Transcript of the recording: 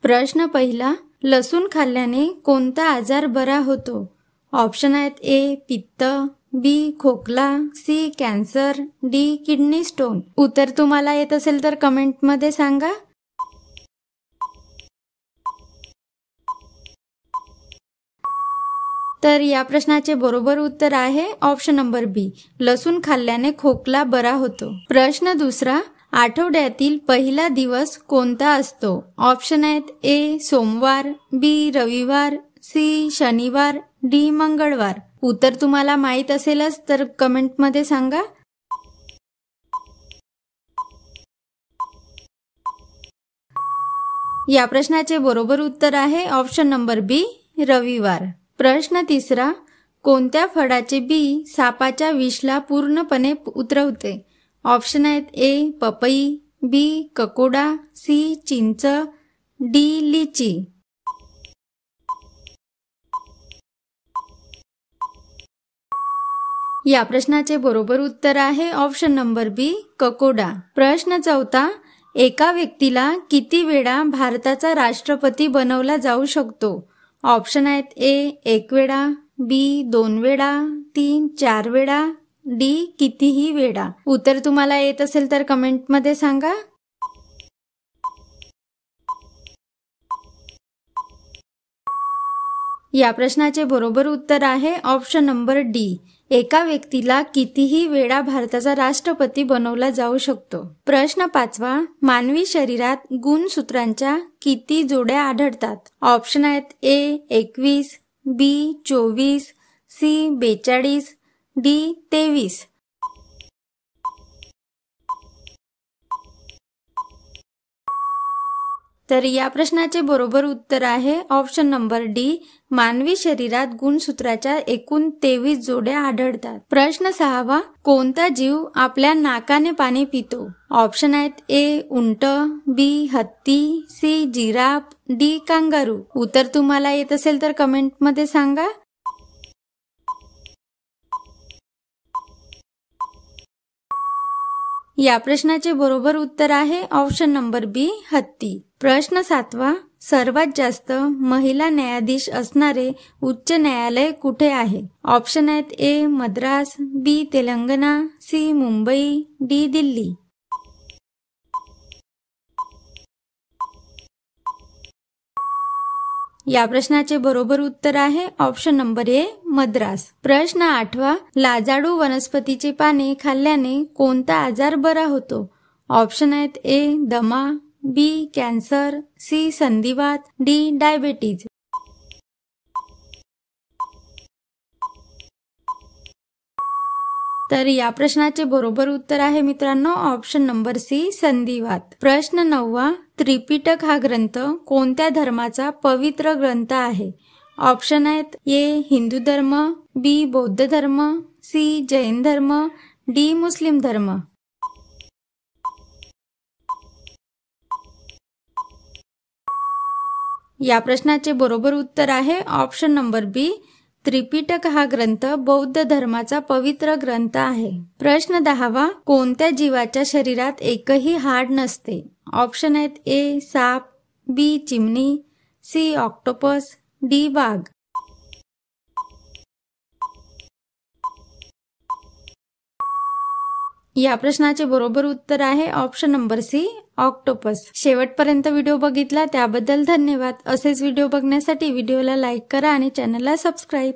प्रश्न पहिला, लसूण खाल्ल्याने कोणता आजार बरा होतो? ऑप्शन आहेत ए पित्त, बी खोकला, C cancer, D kidney stone. उत्तर तुम्हाला येत असेल तर कमेंटमध्ये सांगा. तर या प्रश्नाचे बरोबर उत्तर आहे ऑप्शन नंबर बी, लसूण खाल्ल्याने खोकला बरा होतो. प्रश्न दुसरा, आठवड्यातील पहिला दिवस कोणता असतो? ऑप्शन आहेत ए सोमवार, बी रविवार, सी शनिवार, डी मंगळवार. उत्तर तुम्हाला माहित असेलच तर कमेंटमध्ये सांगा. या प्रश्नाचे बरोबर उत्तर आहे ऑप्शन नंबर बी रविवार. प्रश्न तिसरा, कोणत्या फळाचे बी सापाच्या विषला पूर्णपणे उतरवते? ऑप्शन आहेत ए पपई, बी ककोडा, सी चिंच, डी लिची. या प्रश्नाचे बरोबर उत्तर आहे ऑप्शन नंबर बी ककोडा. प्रश्न चौथा, एका व्यक्तीला किती वेळा भारताचा राष्ट्रपती बनवला जाऊ शकतो? ऑप्शन आहेत ए 1 वेळा, बी 2 वेळा, 3 4 वेळा, डी कितीही वेळा. उत्तर तुम्हाला येत असेल तर कमेंटमध्ये सांगा. या प्रश्नाचे बरोबर उत्तर आहे ऑप्शन नंबर डी, एका व्यक्तीला कितीही वेळा भारताचा राष्ट्रपती बनवला जाऊ शकतो. प्रश्न पाचवा, मानवी शरीरात गुणसूत्रांच्या किती जोड्या आढळतात? ऑप्शन आहेत ए 21, बी 24, सी 42, डी 23. तर या प्रश्नाचे बरोबर उत्तर आहे ऑप्शन नंबर डी, मानवी शरीरात गुणसूत्राच्या एकूण 23 जोड्या आढळतात. प्रश्न सहावा, कोणता जीव आपल्या नाकाने पाणी पितो? ऑप्शन आहेत ए उंट, बी हत्ती, सी जिराफ, डी कांगारू. उत्तर तुम्हाला येत असेल तर कमेंटमध्ये सांगा. या प्रश्नाचे बरोबर उत्तर आहे ऑप्शन नंबर बी हत्ती. प्रश्न सातवा, सर्वात जास्त महिला न्यायाधीश असणारे उच्च न्यायालय कुठे आहे? ऑप्शन आहेत ए मद्रास, बी तेलंगणा, सी मुंबई, डी दिल्ली. या प्रश्नाचे बरोबर उत्तर आहे ऑप्शन नंबर ए मद्रास. प्रश्न आठवा, लाजाळू वनस्पतीचे पाने खाल्ल्याने कोणता आजार बरा होतो? ऑप्शन आहेत ए दमा, बी कॅन्सर, सी संधिवात, डी डायबेटीज. तर या प्रश्नाचे बरोबर उत्तर आहे मित्रांनो ऑप्शन नंबर सी संधिवात. प्रश्न नववा, त्रिपिटक हा ग्रंथ कोणत्या धर्माचा पवित्र ग्रंथ आहे? ऑप्शन आहेत ए हिंदू धर्म, बी बौद्ध धर्म, सी जैन धर्म, डी मुस्लिम धर्म. या प्रश्नाचे बरोबर उत्तर आहे ऑप्शन नंबर बी, त्रिपिटक हा ग्रंथ बौद्ध धर्माचा पवित्र ग्रंथ आहे. प्रश्न 10वा, कोणत्या जीवाच्या शरीरात एकही हाड नसते? ऑप्शन आहेत ए साप, बी चिमणी, सी ऑक्टोपस, डी वाघ. या प्रश्नाचे बरोबर उत्तर आहे ऑप्शन नंबर सी ऑक्टोपस. शेवटपर्यंत व्हिडिओ बघितला त्याबद्दल धन्यवाद. असेच व्हिडिओ बघण्यासाठी व्हिडिओला लाईक करा आणि चॅनलला सबस्क्राईब.